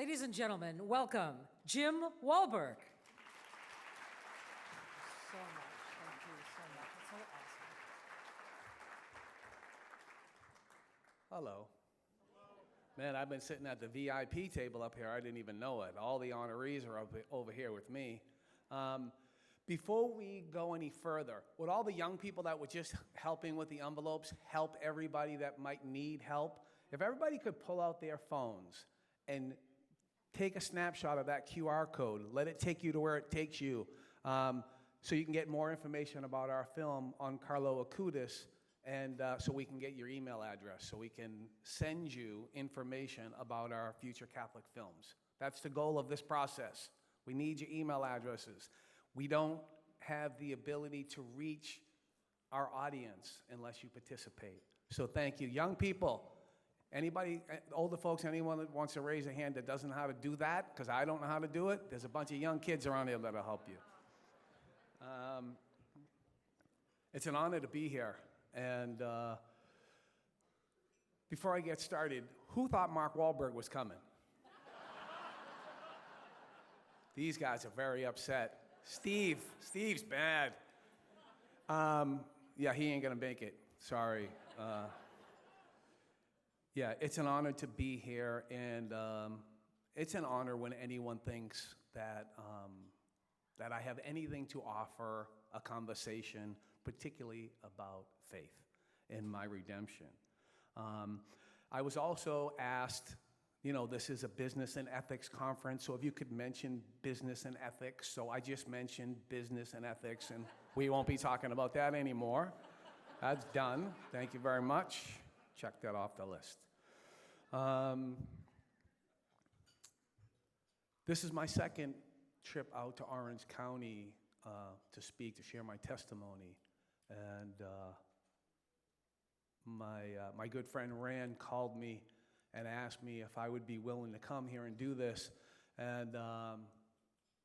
Ladies and gentlemen, welcome, Jim Wahlberg. So much. Thank you so much. It's so awesome. Hello. Man, I've been sitting at the VIP table up here. I didn't even know it. All the honorees are over here with me. Before we go any further, would all the young people that were just helping with the envelopes help everybody that might need help? If everybody could pull out their phones and take a snapshot of that QR code, let it take you to where it takes you, so you can get more information about our film on Carlo Acutis, and so we can get your email address, so we can send you information about our future Catholic films. That's the goal of this process. We need your email addresses. We don't have the ability to reach our audience unless you participate. So thank you. Young people, anybody, older folks, anyone that wants to raise a hand that doesn't know how to do that, because I don't know how to do it, there's a bunch of young kids around here that'll help you. It's an honor to be here. And before I get started, who thought Mark Wahlberg was coming? These guys are very upset. Steve's bad. Yeah, he ain't gonna make it. Sorry. Yeah, it's an honor to be here, and it's an honor when anyone thinks that that I have anything to offer a conversation, particularly about faith and my redemption. I was also asked, you know, this is a business and ethics conference, so if you could mention business and ethics. So I just mentioned business and ethics, and we won't be talking about that anymore. That's done. Thank you very much. Check that off the list. This is my second trip out to Orange County to speak, to share my testimony. And my good friend Rand called me and asked me if I would be willing to come here and do this. And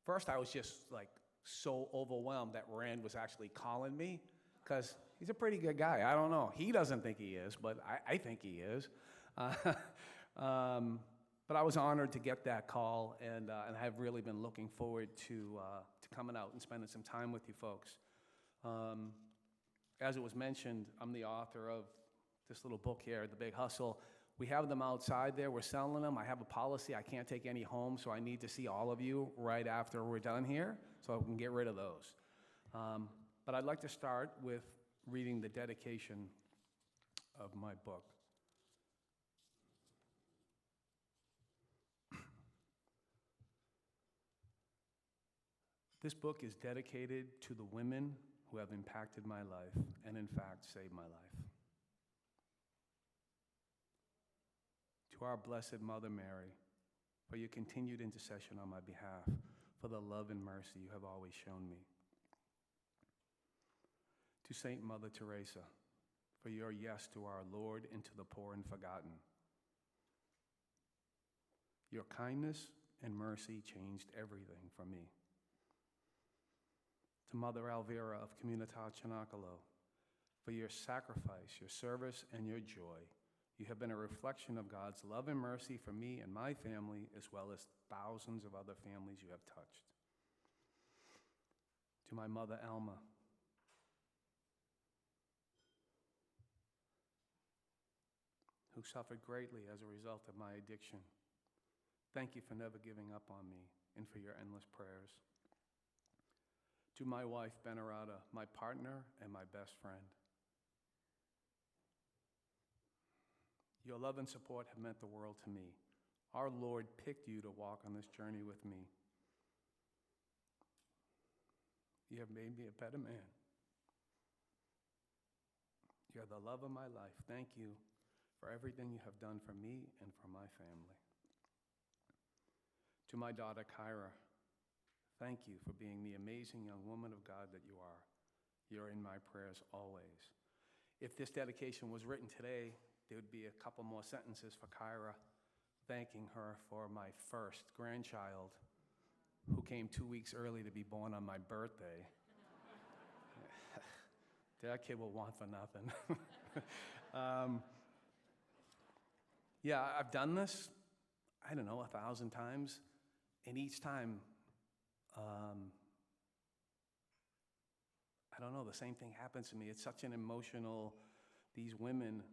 first I was just like so overwhelmed that Rand was actually calling me, because he's a pretty good guy. I don't know. He doesn't think he is, but I think he is. But I was honored to get that call, and have really been looking forward to coming out and spending some time with you folks. As it was mentioned, I'm the author of this little book here, The Big Hustle. We have them outside there. We're selling them. I have a policy. I can't take any home, so I need to see all of you right after we're done here, so I can get rid of those. But I'd like to start with reading the dedication of my book. This book is dedicated to the women who have impacted my life and, in fact, saved my life. To our Blessed Mother Mary, for your continued intercession on my behalf, for the love and mercy you have always shown me. To Saint Mother Teresa, for your yes to our Lord and to the poor and forgotten. Your kindness and mercy changed everything for me. To Mother Elvira of Comunità Cenacolo, for your sacrifice, your service, and your joy. You have been a reflection of God's love and mercy for me and my family, as well as thousands of other families you have touched. To my mother Alma, who suffered greatly as a result of my addiction. Thank you for never giving up on me and for your endless prayers. To my wife, Benerata, my partner and my best friend. Your love and support have meant the world to me. Our Lord picked you to walk on this journey with me. You have made me a better man. You're the love of my life. Thank you for everything you have done for me and for my family. To my daughter, Kyra, thank you for being the amazing young woman of God that you are. You're in my prayers always. If this dedication was written today, there would be a couple more sentences for Kyra, thanking her for my first grandchild, who came 2 weeks early to be born on my birthday. That kid will want for nothing. Yeah, I've done this. I don't know, 1,000 times. And each time, I don't know, the same thing happens to me. It's such an emotional, these women,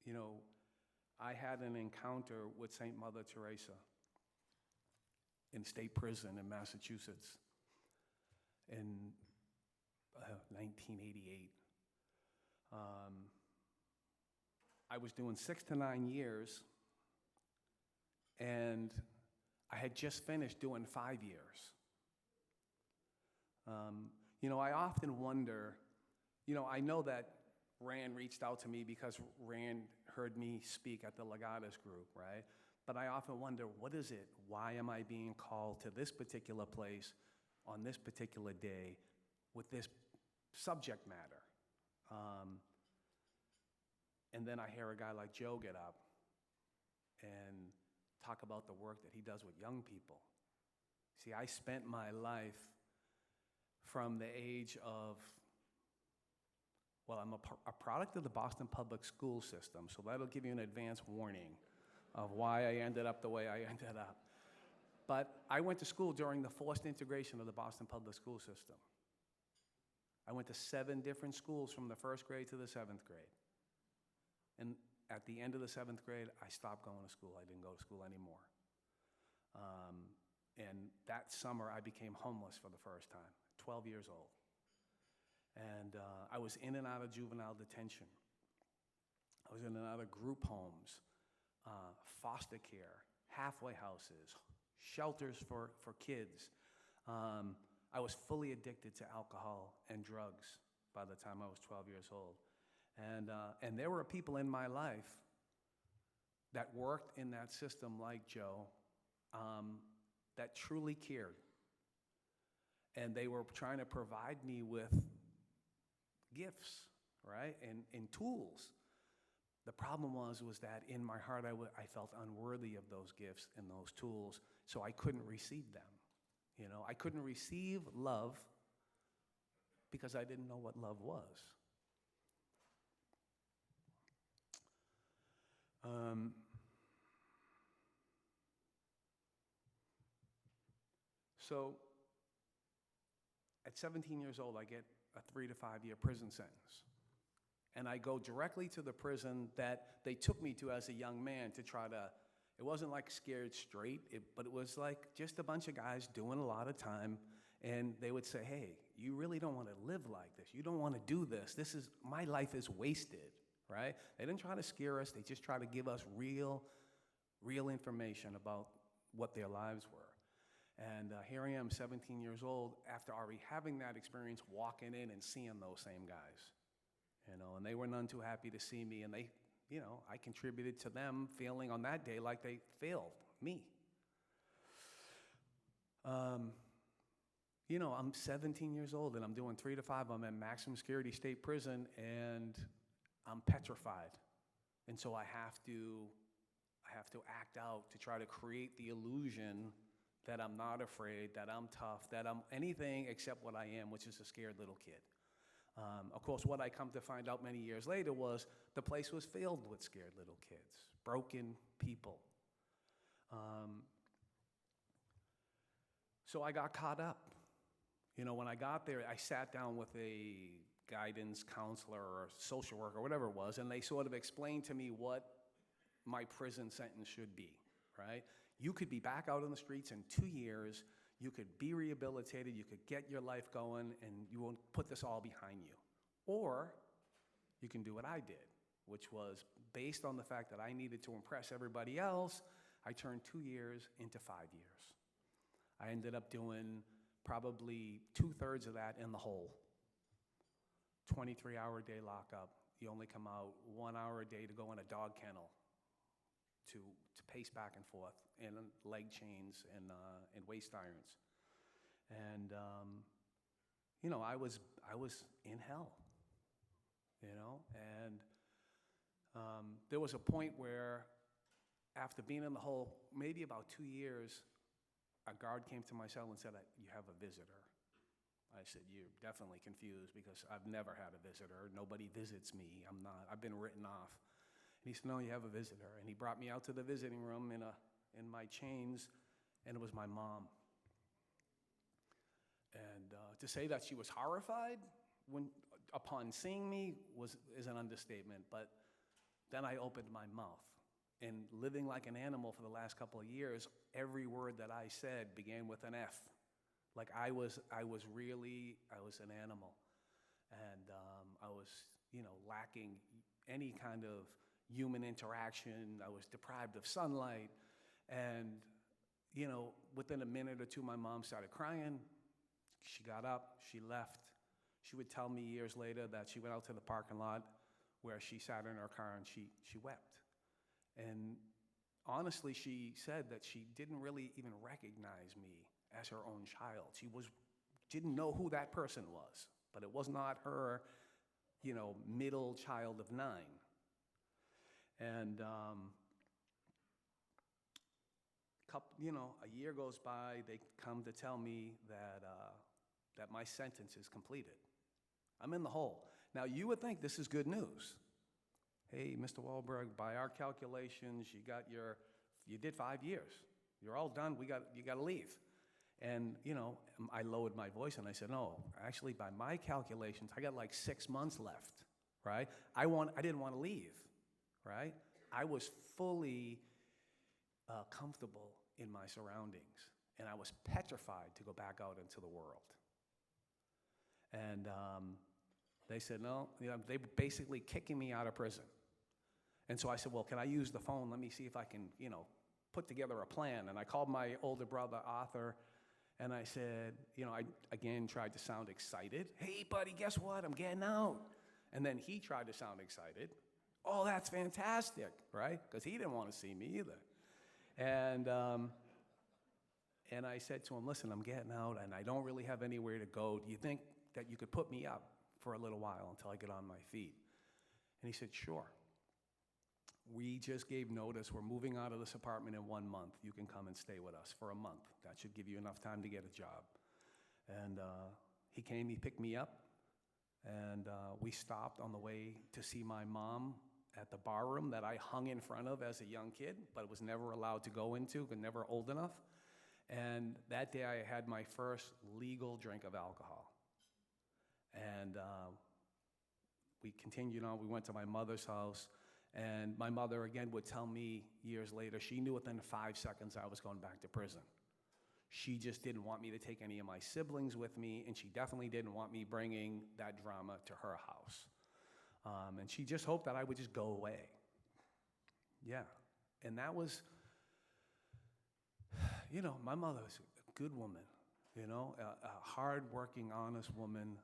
you know, I had an encounter with Saint Mother Teresa in state prison in Massachusetts in 1988. I was doing 6 to 9 years, and I had just finished doing 5 years. You know, I often wonder, you know, I know that Rand reached out to me because Rand heard me speak at the Legatus group, right? But I often wonder, what is it? Why am I being called to this particular place on this particular day with this subject matter? And then I hear a guy like Joe get up and talk about the work that he does with young people. See, I spent my life from the age of, well, I'm a product of the Boston public school system, so that'll give you an advance warning of why I ended up the way I ended up. But I went to school during the forced integration of the Boston public school system. I went to 7 different schools from the 1st grade to the 7th grade. And at the end of the 7th grade, I stopped going to school. I didn't go to school anymore. And that summer, I became homeless for the first time, 12 years old. And I was in and out of juvenile detention. I was in and out of group homes, foster care, halfway houses, shelters for kids. I was fully addicted to alcohol and drugs by the time I was 12 years old. And there were people in my life that worked in that system like Joe that truly cared. And they were trying to provide me with gifts, right, and tools. The problem was that in my heart I felt unworthy of those gifts and those tools, so I couldn't receive them. You know, I couldn't receive love because I didn't know what love was. So at 17 years old, I get a 3 to 5 year prison sentence. And I go directly to the prison that they took me to as a young man to try to, it wasn't like Scared Straight, but it was like just a bunch of guys doing a lot of time. And they would say, hey, you really don't want to live like this. You don't want to do this. My life is wasted, right? They didn't try to scare us. They just tried to give us real information about what their lives were. And here I am, 17 years old, after already having that experience, walking in and seeing those same guys, you know, and they were none too happy to see me, and they, you know, I contributed to them feeling on that day like they failed me. You know, I'm 17 years old, and I'm doing 3 to 5. I'm in maximum security state prison, and I'm petrified. And so I have to act out to try to create the illusion that I'm not afraid, that I'm tough, that I'm anything except what I am, which is a scared little kid. Of course, what I come to find out many years later was the place was filled with scared little kids, broken people. So I got caught up. You know, when I got there, I sat down with a guidance counselor or social worker, whatever it was, and they sort of explained to me what my prison sentence should be, right? You could be back out on the streets in 2 years, you could be rehabilitated, you could get your life going, and you won't put this all behind you. Or you can do what I did, which was based on the fact that I needed to impress everybody else, I turned 2 years into 5 years. I ended up doing probably 2/3 of that in the hole. 23-hour-a-day lockup. You only come out 1 hour a day to go in a dog kennel to pace back and forth, and leg chains and waist irons. And, you know, I was in hell, you know, and there was a point where after being in the hole, maybe about 2 years, a guard came to my cell and said, you have a visitor. I said, you're definitely confused because I've never had a visitor. Nobody visits me. I've been written off. he said, no, you have a visitor. And he brought me out to the visiting room in my chains, and it was my mom. And to say that she was horrified upon seeing me is an understatement, but then I opened my mouth. And living like an animal for the last couple of years, every word that I said began with an F. Like I was an animal. And I was, lacking any kind of human interaction. I was deprived of sunlight. And, within a minute or two, my mom started crying. She got up, she left. She would tell me years later that she went out to the parking lot where she sat in her car and she wept. And honestly, she said that she didn't really even recognize me as her own child. She didn't know who that person was, but it was not her, middle child of 9. And a year goes by, they come to tell me that my sentence is completed. I'm in the hole. Now, you would think this is good news. Hey, Mr. Wahlberg, by our calculations, you did 5 years. You're all done. You got to leave. And, I lowered my voice and I said, no, actually, by my calculations, I got like 6 months left, right? I didn't want to leave, right? I was fully comfortable in my surroundings, and I was petrified to go back out into the world. And they said, no, they were basically kicking me out of prison. And so I said, well, can I use the phone? Let me see if I can, put together a plan. And I called my older brother, Arthur, and I said, I again tried to sound excited. Hey, buddy, guess what? I'm getting out. And then he tried to sound excited. Oh, that's fantastic, right? Because he didn't want to see me either. And I said to him, listen, I'm getting out, and I don't really have anywhere to go. Do you think that you could put me up for a little while until I get on my feet? And he said, sure. We just gave notice. We're moving out of this apartment in 1 month. You can come and stay with us for a month. That should give you enough time to get a job. And he came, he picked me up, and we stopped on the way to see my mom at the bar room that I hung in front of as a young kid, but was never allowed to go into, because never old enough. And that day I had my first legal drink of alcohol. And we continued on. We went to my mother's house. And my mother, again, would tell me years later, she knew within 5 seconds I was going back to prison. She just didn't want me to take any of my siblings with me, and she definitely didn't want me bringing that drama to her house. And she just hoped that I would just go away. Yeah. And that was, my mother was a good woman, a hard-working, honest woman.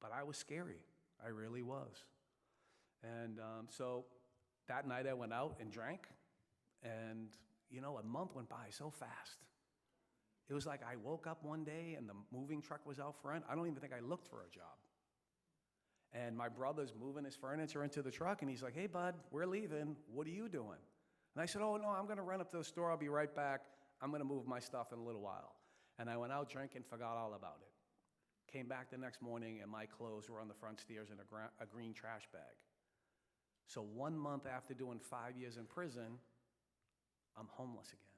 But I was scary. I really was. And so that night I went out and drank, and, a month went by so fast. It was like I woke up one day and the moving truck was out front. I don't even think I looked for a job. And my brother's moving his furniture into the truck, and he's like, hey, bud, we're leaving. What are you doing? And I said, oh, no, I'm going to run up to the store. I'll be right back. I'm going to move my stuff in a little while. And I went out drinking, forgot all about it. Came back the next morning, and my clothes were on the front stairs in a green trash bag. So 1 month after doing 5 years in prison, I'm homeless again.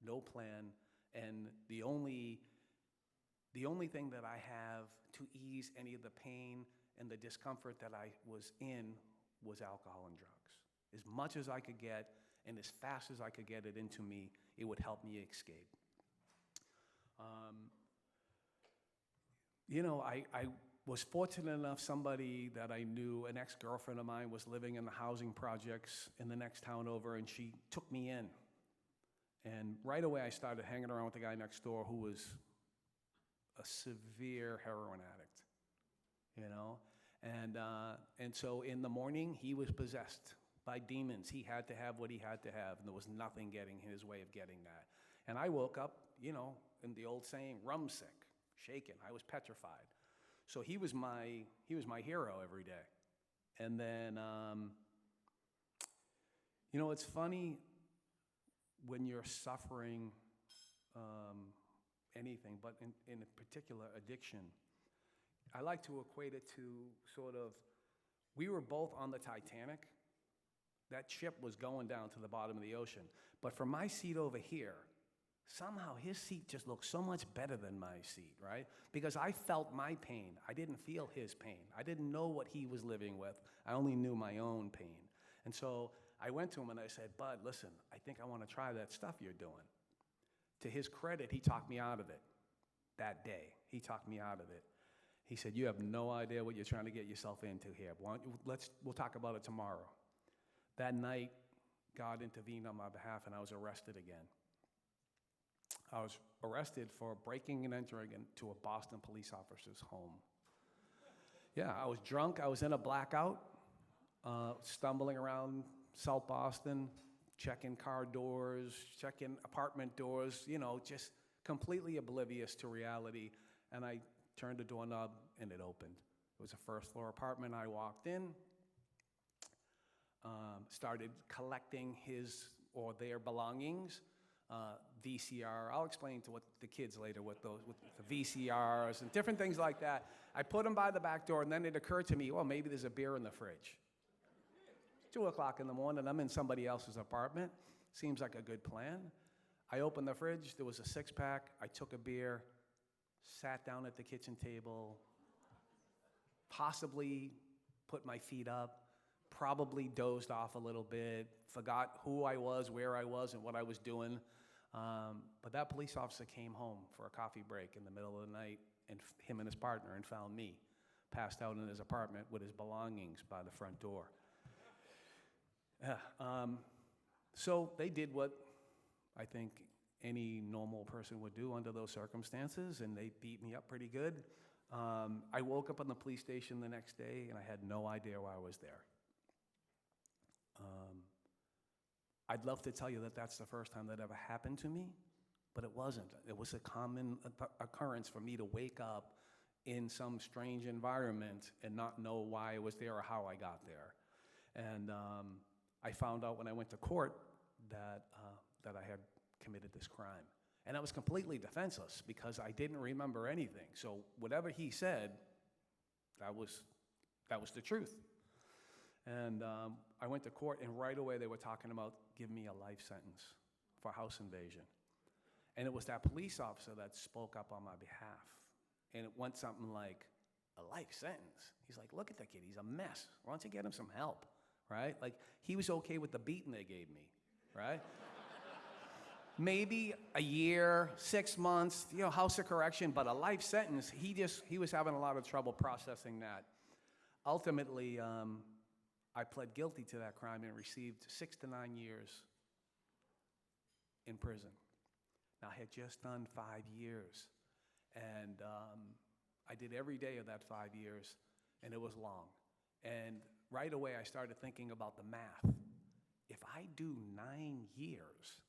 No plan, and the only thing that I have to ease any of the pain and the discomfort that I was in was alcohol and drugs. As much as I could get, and as fast as I could get it into me, it would help me escape. I was fortunate enough, somebody that I knew, an ex-girlfriend of mine, was living in the housing projects in the next town over, and she took me in. And right away, I started hanging around with the guy next door who was a severe heroin addict, And so in the morning, he was possessed by demons. He had to have what he had to have, and there was nothing getting his way of getting that. And I woke up, in the old saying, rum sick, shaken. I was petrified. So he was my hero every day. And then, it's funny when you're suffering anything, but in a particular addiction, I like to equate it to sort of We were both on the Titanic. That ship was going down to the bottom of the ocean. But from my seat over here, somehow his seat just looked so much better than my seat, right? Because I felt my pain. I didn't feel his pain. I didn't know what he was living with. I only knew my own pain. And so I went to him and I said, Bud, listen, I think I want to try that stuff you're doing. To his credit, he talked me out of it that day. He talked me out of it. He said, you have no idea what you're trying to get yourself into here. We'll talk about it tomorrow. That night, God intervened on my behalf, and I was arrested again. I was arrested for breaking and entering into a Boston police officer's home. Yeah, I was drunk. I was in a blackout, stumbling around South Boston, checking car doors, checking apartment doors, just completely oblivious to reality. And I turned the doorknob, and it opened. It was a first-floor apartment. I walked in, started collecting his or their belongings, VCR. I'll explain to the kids later with the VCRs and different things like that. I put them by the back door, and then it occurred to me, well, maybe there's a beer in the fridge. 2 o'clock in the morning, I'm in somebody else's apartment. Seems like a good plan. I opened the fridge. There was a six-pack. I took a beer, sat down at the kitchen table, possibly put my feet up, probably dozed off a little bit, forgot who I was, where I was, and what I was doing. But that police officer came home for a coffee break in the middle of the night, and him and his partner, and found me passed out in his apartment with his belongings by the front door. So they did what I think any normal person would do under those circumstances, and they beat me up pretty good. I woke up in the police station the next day, and I had no idea why I was there. I'd love to tell you that that's the first time that ever happened to me, but it wasn't. It was a common occurrence for me to wake up in some strange environment and not know why I was there or how I got there. And I found out when I went to court that I had committed this crime. And I was completely defenseless because I didn't remember anything. So whatever he said, that was the truth. And I went to court, and right away they were talking about giving me a life sentence for house invasion. And it was that police officer that spoke up on my behalf. And it went something like, a life sentence? He's like, look at that kid, he's a mess. Why don't you get him some help, right? Like, he was okay with the beating they gave me, right? Maybe a year, 6 months, house of correction, but a life sentence, he was having a lot of trouble processing that. Ultimately, I pled guilty to that crime and received 6 to 9 years in prison. Now, I had just done 5 years, and I did every day of that 5 years, and it was long. And right away, I started thinking about the math. If I do 9 years,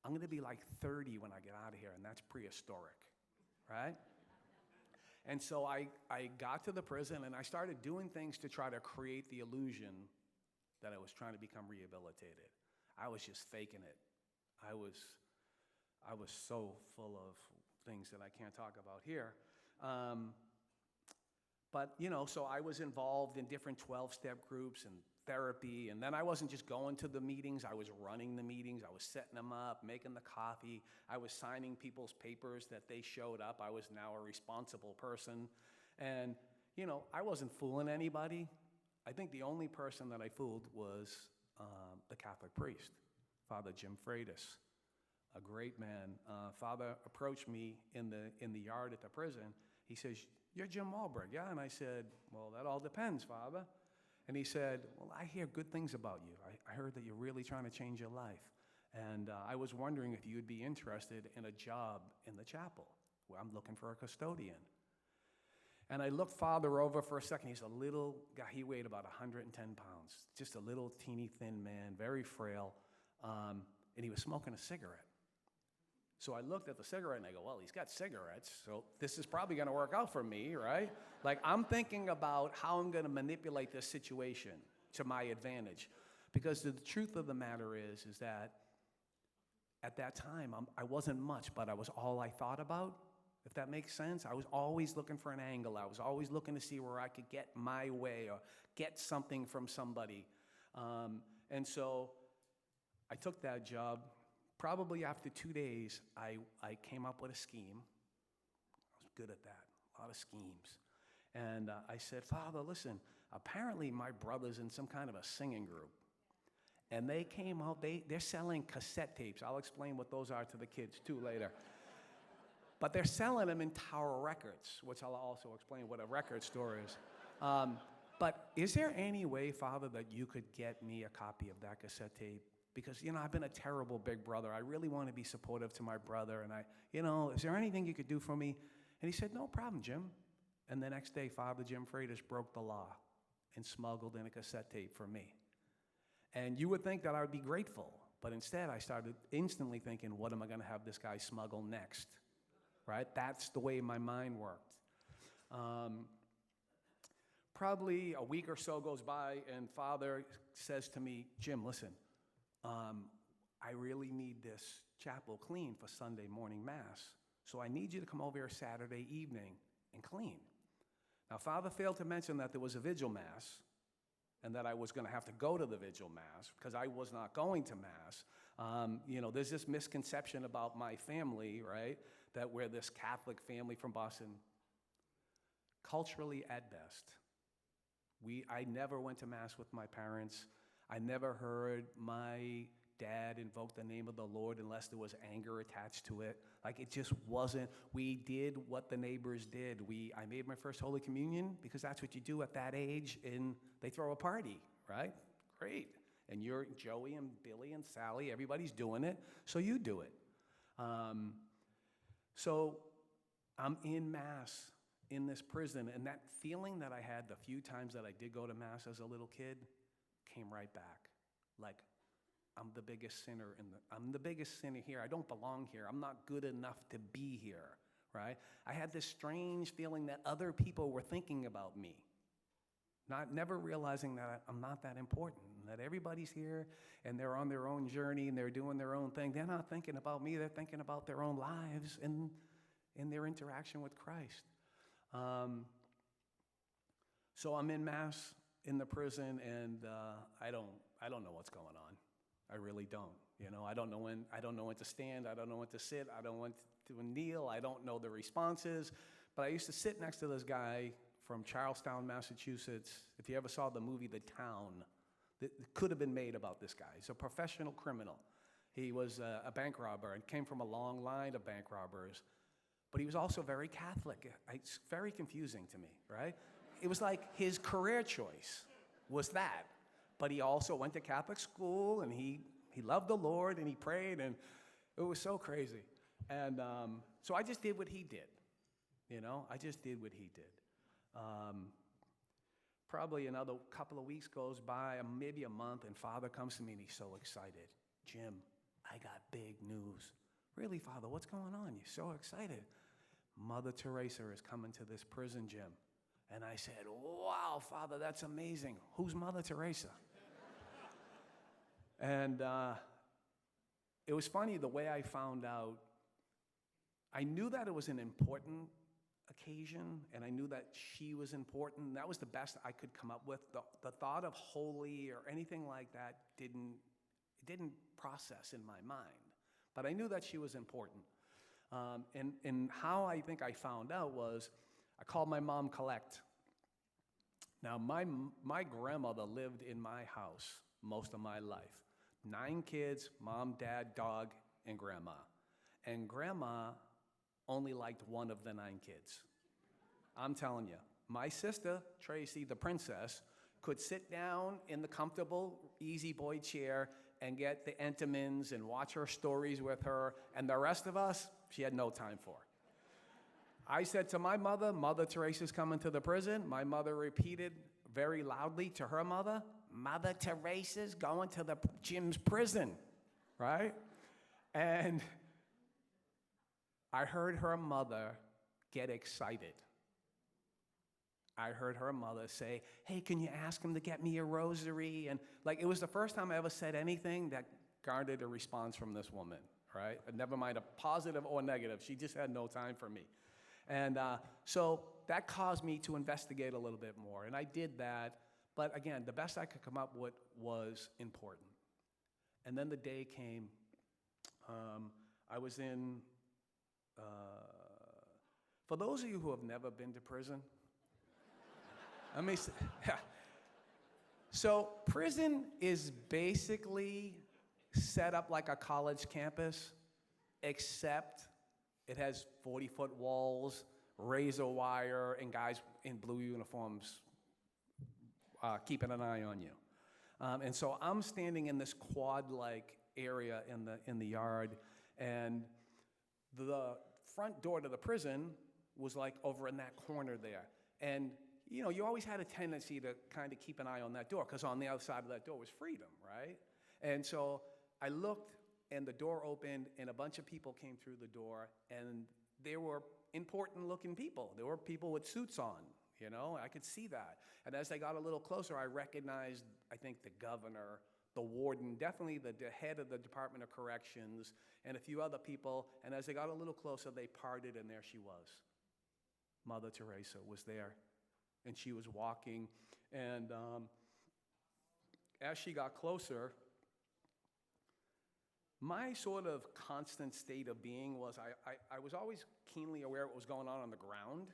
I'm going to be like 30 when I get out of here, and that's prehistoric, right? And so I got to the prison, and I started doing things to try to create the illusion that I was trying to become rehabilitated. I was just faking it. I was so full of things that I can't talk about here. But, so I was involved in different 12-step groups and therapy, and then I wasn't just going to the meetings, I was running the meetings, I was setting them up, making the coffee, I was signing people's papers that they showed up. I was now a responsible person, and, I wasn't fooling anybody. I think the only person that I fooled was the Catholic priest, Father Jim Freighus, a great man. Father approached me in the yard at the prison. He says, "You're Jim Wahlberg, yeah?" And I said, "Well, that all depends, Father." And he said, "Well, I hear good things about you. I heard that you're really trying to change your life. And I was wondering if you'd be interested in a job in the chapel, where I'm looking for a custodian." And I looked Father over for a second. He's a little guy. He weighed about 110 pounds, just a little teeny thin man, very frail. And he was smoking a cigarette. So I looked at the cigarette and I go, well, he's got cigarettes, so this is probably going to work out for me, right? Like, I'm thinking about how I'm going to manipulate this situation to my advantage. Because the truth of the matter is that at that time, I wasn't much, but I was all I thought about. if that makes sense. I was always looking for an angle. I was always looking to see where I could get my way or get something from somebody. And so I took that job. Probably after 2 days, I came up with a scheme. I was good at that, a lot of schemes. And I said, Father, listen, apparently my brother's in some kind of a singing group. And they came out, they're selling cassette tapes. I'll explain what those are to the kids too later. But they're selling them in Tower Records, which I'll also explain what a record store is. But is there any way, Father, that you could get me a copy of that cassette tape? Because, I've been a terrible big brother. I really want to be supportive to my brother. And is there anything you could do for me? And he said, no problem, Jim. And the next day, Father Jim Freighus broke the law and smuggled in a cassette tape for me. And you would think that I would be grateful. But instead, I started instantly thinking, what am I going to have this guy smuggle next? Right? That's the way my mind worked. Probably a week or so goes by, and Father says to me, Jim, listen, I really need this chapel clean for Sunday morning Mass. So I need you to come over here Saturday evening and clean. Now, Father failed to mention that there was a vigil Mass and that I was going to have to go to the vigil Mass because I was not going to Mass. There's this misconception about my family, right, that we're this Catholic family from Boston. Culturally, at best. I never went to Mass with my parents. I never heard my dad invoke the name of the Lord unless there was anger attached to it. Like, it just wasn't. We did what the neighbors did. I made my first Holy Communion because that's what you do at that age, and they throw a party, right? Great. And you're Joey and Billy and Sally, everybody's doing it, so you do it. So I'm in Mass in this prison, and that feeling that I had the few times that I did go to Mass as a little kid came right back. Like, I'm the biggest sinner here. I don't belong here. I'm not good enough to be here, right? I had this strange feeling that other people were thinking about me, never realizing that I'm not that important, that everybody's here and they're on their own journey and they're doing their own thing. They're not thinking about me. They're thinking about their own lives and in their interaction with Christ. So I'm in Mass in the prison, and I don't know what's going on. I really don't. I don't know when to stand. I don't know when to sit. I don't know when to kneel. I don't know the responses. But I used to sit next to this guy from Charlestown, Massachusetts. If you ever saw the movie The Town, it could have been made about this guy. He's a professional criminal. He was a bank robber and came from a long line of bank robbers. But he was also very Catholic. It's very confusing to me, right? It was like his career choice was that. But he also went to Catholic school, and he loved the Lord, and he prayed, and it was so crazy. And so I just did what he did. I just did what he did. Probably another couple of weeks goes by, maybe a month, and Father comes to me, and he's so excited. Jim, I got big news. Really, Father, what's going on? You're so excited. Mother Teresa is coming to this prison, Jim. And I said, wow, Father, that's amazing. Who's Mother Teresa? And it was funny the way I found out. I knew that it was an important occasion, and I knew that she was important. That was the best I could come up with. The thought of holy or anything like that didn't process in my mind. But I knew that she was important. And how I think I found out was I called my mom Collect. Now, my grandmother lived in my house most of my life. 9 kids, mom, dad, dog, and grandma. And grandma only liked one of the 9 kids. I'm telling you, my sister, Tracy, the princess, could sit down in the comfortable, easy boy chair and get the Entenmann's and watch her stories with her, and the rest of us, she had no time for. I said to my mother, Mother Teresa's coming to the prison. My mother repeated very loudly to her mother, Mother Teresa's going to the Jim's prison, right? And I heard her mother get excited. I heard her mother say, hey, can you ask him to get me a rosary? And it was the first time I ever said anything that garnered a response from this woman, right? Never mind a positive or negative. She just had no time for me. And so that caused me to investigate a little bit more, and I did that. But again, the best I could come up with was important. And then the day came. I was in, for those of you who have never been to prison, let me say, yeah. So prison is basically set up like a college campus, except it has 40-foot walls, razor wire, and guys in blue uniforms keeping an eye on you. And so I'm standing in this quad-like area in the yard, and the front door to the prison was like over in that corner there. And you know, you always had a tendency to kind of keep an eye on that door, because on the other side of that door was freedom, right? And so I looked, and the door opened, and a bunch of people came through the door, and they were important-looking people. There were people with suits on, you know? I could see that. And as they got a little closer, I recognized, I think, the governor, the warden, definitely the head of the Department of Corrections, and a few other people. And as they got a little closer, they parted, and there she was. Mother Teresa was there, and she was walking. And as she got closer, my sort of constant state of being was I was always keenly aware of what was going on the ground,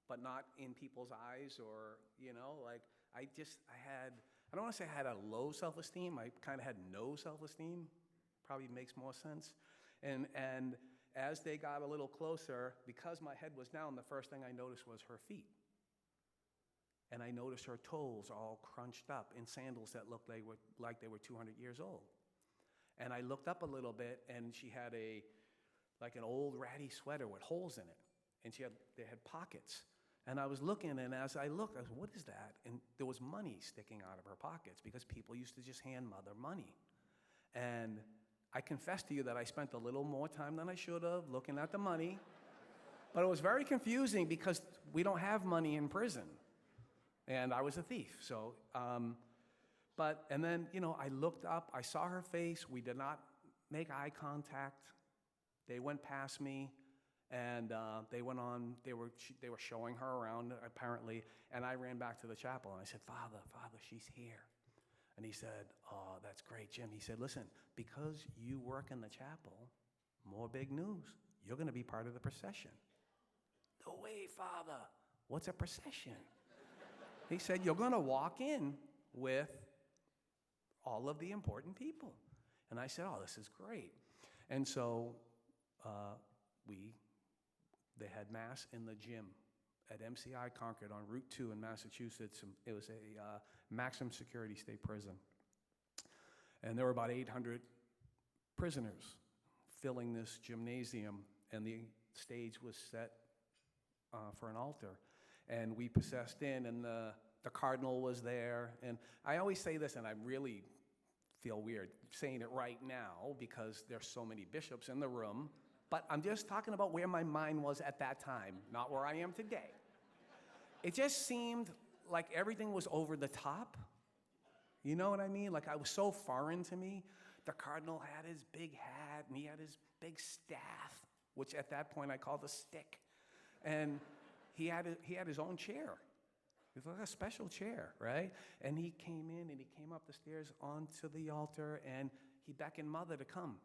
but not in people's eyes, or, you know, like I don't want to say I had a low self-esteem. I kind of had no self-esteem. Probably makes more sense. And as they got a little closer, because my head was down, the first thing I noticed was her feet. And I noticed her toes all crunched up in sandals that looked like they were 200 years old. And I looked up a little bit, and she had like an old ratty sweater with holes in it. And they had pockets. And I was looking, and as I looked, I was, what is that? And there was money sticking out of her pockets, because people used to just hand Mother money. And I confess to you that I spent a little more time than I should have looking at the money. But it was very confusing, because we don't have money in prison. And I was a thief, so, and then, you know, I looked up, I saw her face, we did not make eye contact. They went past me, and they went on, they were showing her around, apparently, and I ran back to the chapel, and I said, Father, she's here. And he said, oh, that's great, Jim. He said, listen, because you work in the chapel, more big news. You're going to be part of the procession. No way, Father. What's a procession? He said, you're going to walk in with all of the important people. And I said, oh, this is great. And so they had Mass in the gym at MCI Concord on Route 2 in Massachusetts. It was a maximum security state prison. And there were about 800 prisoners filling this gymnasium, and the stage was set for an altar. And we processed in, and the cardinal was there. And I always say this, and I really feel weird saying it right now because there's so many bishops in the room, but I'm just talking about where my mind was at that time, not where I am today. It just seemed like everything was over the top. You know what I mean? Like, I was so foreign to me. The cardinal had his big hat, and he had his big staff, which at that point I called a stick. And he had his own chair. It was like a special chair, right? And he came in, and he came up the stairs onto the altar, and he beckoned Mother to come.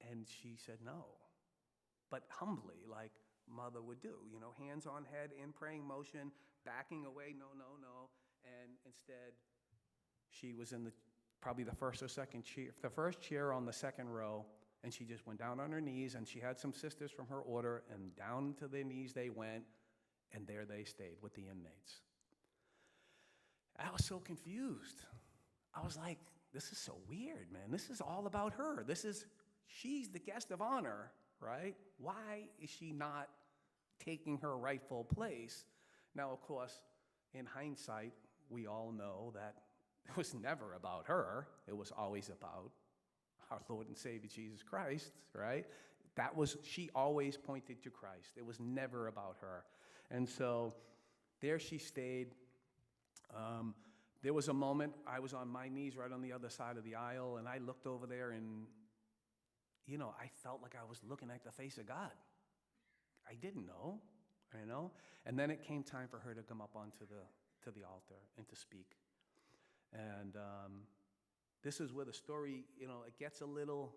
And she said no, but humbly, like Mother would do, you know, hands on head in praying motion, backing away, no. And instead, she was in probably the first or second chair, the first chair on the second row, and she just went down on her knees, and she had some sisters from her order, and down to their knees they went, and there they stayed with the inmates. I was so confused. I was like, this is so weird, man. This is all about her. She's the guest of honor, right? Why is she not taking her rightful place? Now, of course, in hindsight, we all know that it was never about her. It was always about our Lord and Savior Jesus Christ, right? She always pointed to Christ. It was never about her. And so there she stayed. There was a moment I was on my knees right on the other side of the aisle, and I looked over there, and, you know, I felt like I was looking at the face of God. I didn't know, you know? And then it came time for her to come up onto the altar and to speak. And this is where the story, you know, it gets a little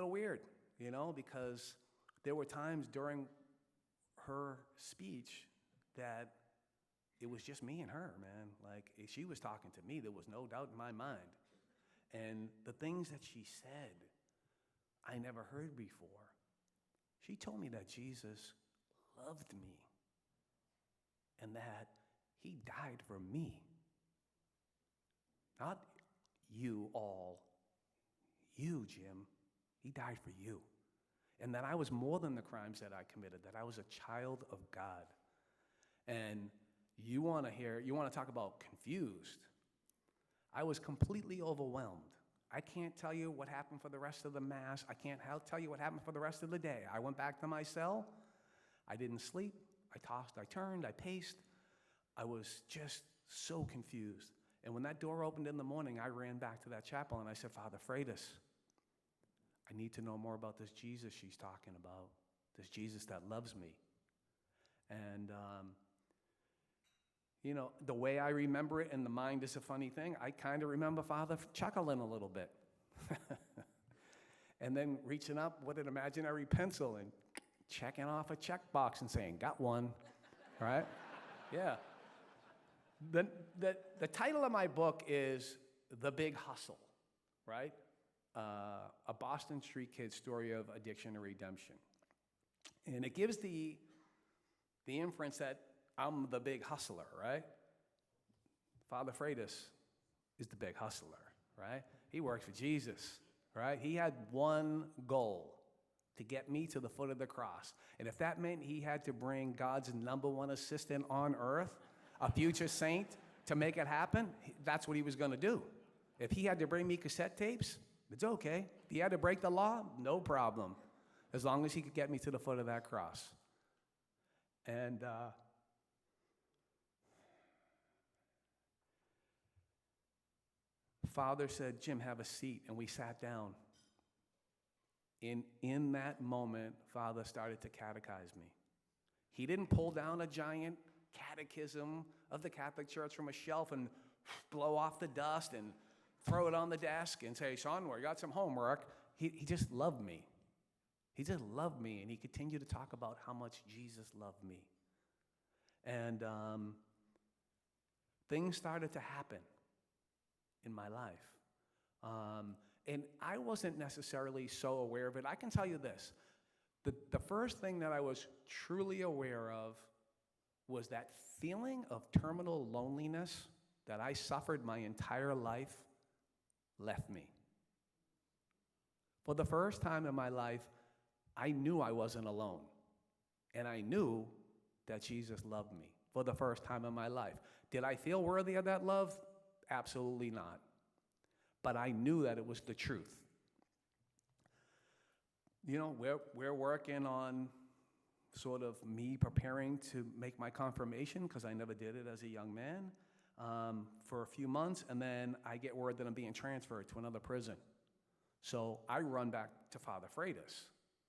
weird, you know, because there were times during her speech that it was just me and her, man. Like, if she was talking to me, there was no doubt in my mind. And the things that she said, I never heard before. She told me that Jesus loved me and that he died for me. Not you all, you, Jim. He died for you. And that I was more than the crimes that I committed, that I was a child of God. And you want to talk about confused. I was completely overwhelmed. I can't tell you what happened for the rest of the Mass. I can't tell you what happened for the rest of the day. I went back to my cell. I didn't sleep. I tossed, I turned, I paced. I was just so confused. And when that door opened in the morning, I ran back to that chapel and I said, Father Freighus, I need to know more about this Jesus she's talking about, this Jesus that loves me. And, you know, the way I remember it, and the mind is a funny thing, I kind of remember Father chuckling a little bit. And then reaching up with an imaginary pencil and checking off a checkbox and saying, got one, right? Yeah. The title of my book is The Big Hustle, right? A Boston street kid's story of addiction and redemption. And it gives the inference that I'm the big hustler, right? Father Freighus is the big hustler, right? He works for Jesus, right? He had one goal, to get me to the foot of the cross. And if that meant he had to bring God's number one assistant on earth, a future saint, to make it happen, that's what he was going to do. If he had to bring me cassette tapes, it's okay. If he had to break the law, no problem, as long as he could get me to the foot of that cross. And Father said, Jim, have a seat, and we sat down. In that moment, Father started to catechize me. He didn't pull down a giant catechism of the Catholic Church from a shelf and blow off the dust and throw it on the desk and say, son, we got some homework. He just loved me. He just loved me, and he continued to talk about how much Jesus loved me. And things started to happen in my life. And I wasn't necessarily so aware of it. I can tell you this. The first thing that I was truly aware of was that feeling of terminal loneliness that I suffered my entire life left me. For the first time in my life, I knew I wasn't alone. And I knew that Jesus loved me for the first time in my life. Did I feel worthy of that love? Absolutely not. But I knew that it was the truth. You know, we're working on sort of me preparing to make my confirmation, because I never did it as a young man, for a few months, and then I get word that I'm being transferred to another prison. So I run back to Father Freighus,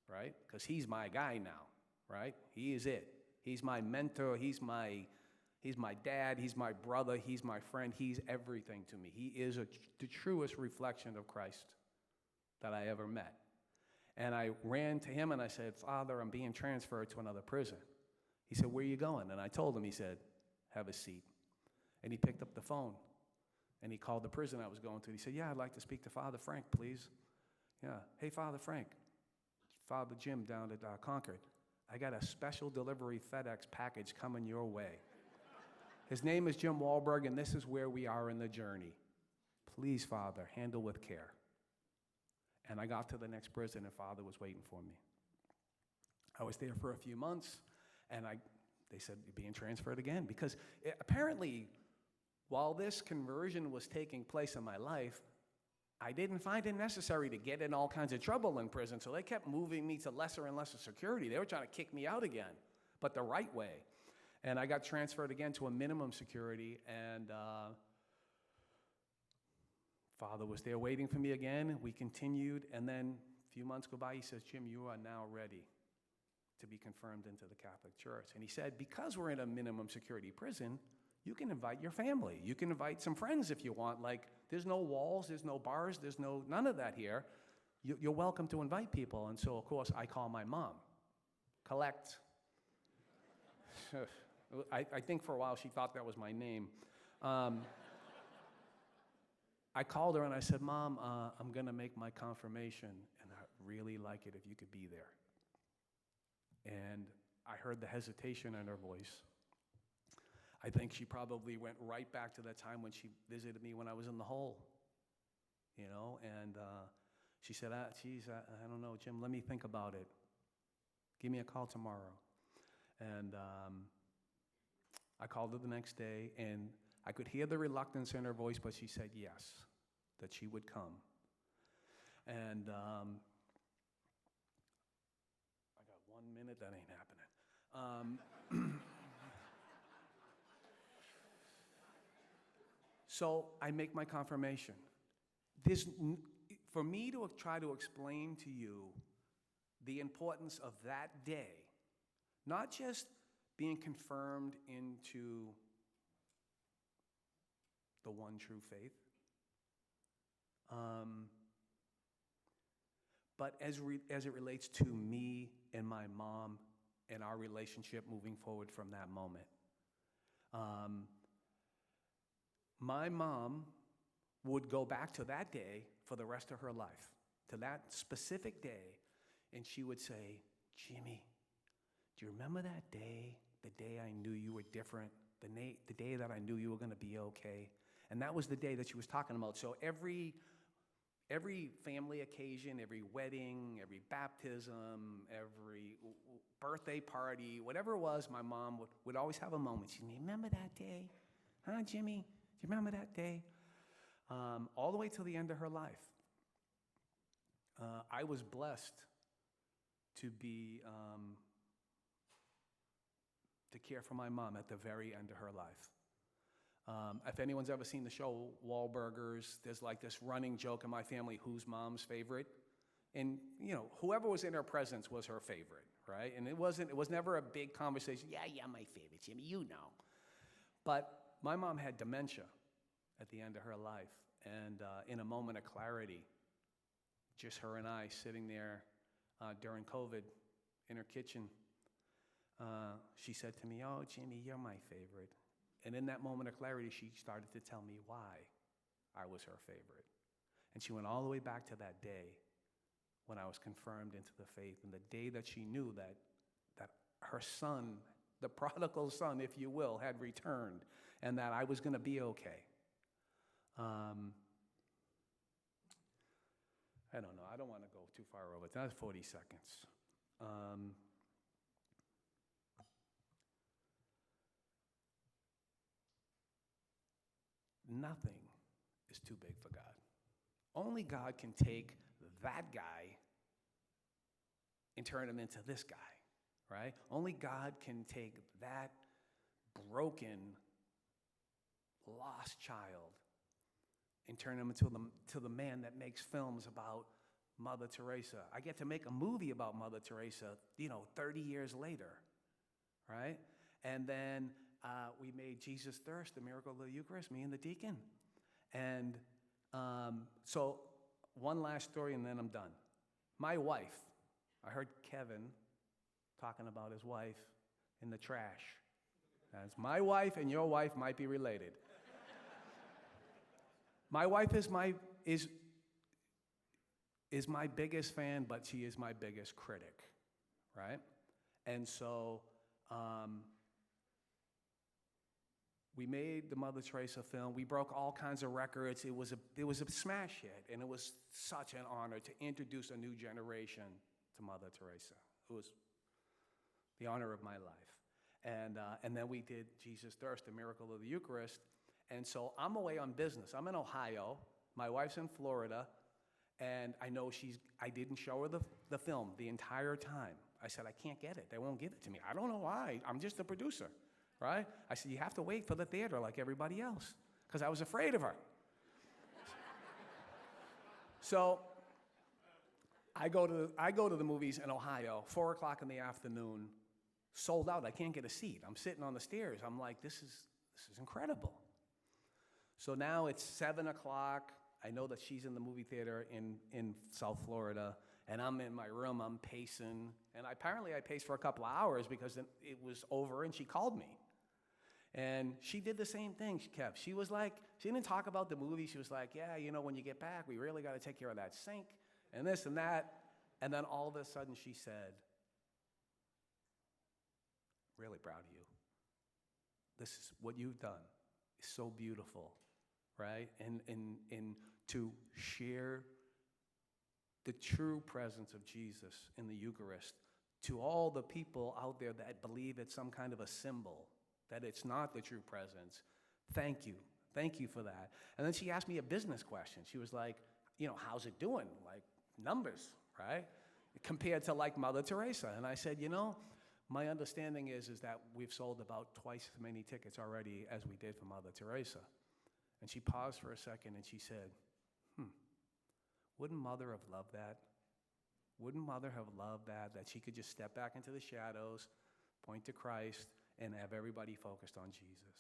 right? Because he's my guy now, right? He is it. He's my mentor. He's my dad. He's my brother. He's my friend. He's everything to me. He is the truest reflection of Christ that I ever met. And I ran to him and I said, Father, I'm being transferred to another prison. He said, where are you going? And I told him. He said, have a seat. And he picked up the phone and he called the prison I was going to. He said, yeah, I'd like to speak to Father Frank, please. Yeah. Hey, Father Frank, Father Jim down at Concord. I got a special delivery FedEx package coming your way. His name is Jim Wahlberg, and this is where we are in the journey. Please, Father, handle with care. And I got to the next prison, and Father was waiting for me. I was there for a few months, and they said, you're being transferred again. Because apparently, while this conversion was taking place in my life, I didn't find it necessary to get in all kinds of trouble in prison, so they kept moving me to lesser and lesser security. They were trying to kick me out again, but the right way. And I got transferred again to a minimum security, and Father was there waiting for me again. We continued, and then a few months go by. He says, Jim, you are now ready to be confirmed into the Catholic Church. And he said, because we're in a minimum security prison, you can invite your family. You can invite some friends if you want. Like, there's no walls, there's no bars, there's none of that here. You're welcome to invite people. And so, of course, I call my mom. Collect. I think for a while she thought that was my name. I called her and I said, Mom, I'm going to make my confirmation, and I'd really like it if you could be there. And I heard the hesitation in her voice. I think she probably went right back to that time when she visited me when I was in the hole, you know, and she said, geez, I don't know, Jim, let me think about it. Give me a call tomorrow. And I called her the next day, and I could hear the reluctance in her voice, but she said yes, that she would come. And I got 1 minute, that ain't happening. So I make my confirmation. For me to try to explain to you the importance of that day, not just being confirmed into the one true faith, but as it relates to me and my mom and our relationship moving forward from that moment. My mom would go back to that day for the rest of her life, to that specific day, and she would say, Jimmy, do you remember that day, the day I knew you were different, the day that I knew you were going to be okay? And that was the day that she was talking about. So every family occasion, every wedding, every baptism, every birthday party, whatever it was, my mom would always have a moment. She'd say, remember that day? Huh, Jimmy? Do you remember that day? All the way till the end of her life. I was blessed to care for my mom at the very end of her life. If anyone's ever seen the show Wahlburgers, there's like this running joke in my family, who's mom's favorite? And, you know, whoever was in her presence was her favorite, right? And it was never a big conversation, yeah, my favorite, Jimmy, you know. But my mom had dementia at the end of her life, and in a moment of clarity, just her and I sitting there during COVID in her kitchen, she said to me, oh, Jimmy, you're my favorite. And in that moment of clarity, she started to tell me why I was her favorite. And she went all the way back to that day when I was confirmed into the faith, and the day that she knew that her son, the prodigal son, if you will, had returned, and that I was going to be okay. I don't know. I don't want to go too far over. That's 40 seconds. Nothing is too big for God. Only God can take that guy and turn him into this guy, right? Only God can take that broken, lost child and turn him into the man that makes films about Mother Teresa. I get to make a movie about Mother Teresa, 30 years later, right? And then we made Jesus Thirst, the Miracle of the Eucharist, me and the deacon. And so one last story and then I'm done. My wife, I heard Kevin talking about his wife in the trash. That's my wife, and your wife might be related. My wife is my biggest fan, but she is my biggest critic, right? And so we made the Mother Teresa film. We broke all kinds of records. It was a smash hit, and it was such an honor to introduce a new generation to Mother Teresa. It was the honor of my life. And then we did Jesus Thirst, the Miracle of the Eucharist. And so I'm away on business. I'm in Ohio. My wife's in Florida. And I know I didn't show her the film the entire time. I said, I can't get it. They won't give it to me. I don't know why. I'm just a producer, right? I said, you have to wait for the theater like everybody else, because I was afraid of her. So I go to the movies in Ohio, 4 o'clock in the afternoon, sold out. I can't get a seat. I'm sitting on the stairs. I'm like, this is incredible. So now it's 7 o'clock. I know that she's in the movie theater in South Florida, and I'm in my room. I'm pacing, and apparently I paced for a couple of hours because it was over, and she called me. And she did the same thing, She was like, she didn't talk about the movie. She was like, yeah, when you get back, we really got to take care of that sink and this and that. And then all of a sudden she said, really proud of you. This is what you've done. It's so beautiful, right? And to share the true presence of Jesus in the Eucharist to all the people out there that believe it's some kind of a symbol, that it's not the true presence. Thank you. Thank you for that. And then she asked me a business question. She was like, how's it doing? Like numbers, right? Compared to like Mother Teresa. And I said, my understanding is that we've sold about twice as many tickets already as we did for Mother Teresa. And she paused for a second and she said, wouldn't Mother have loved that? Wouldn't Mother have loved that she could just step back into the shadows, point to Christ, and have everybody focused on Jesus?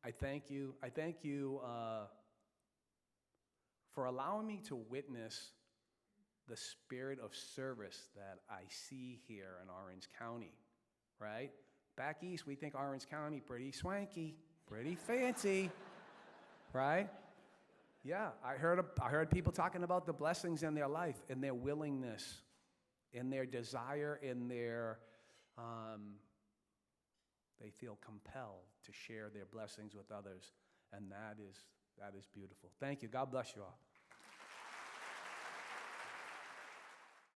I thank you. I thank you for allowing me to witness the spirit of service that I see here in Orange County, right? Back east, we think Orange County pretty swanky, pretty fancy, right? Yeah, I heard people talking about the blessings in their life, in their willingness, in their desire, in their, they feel compelled to share their blessings with others, and that is beautiful. Thank you. God bless you all.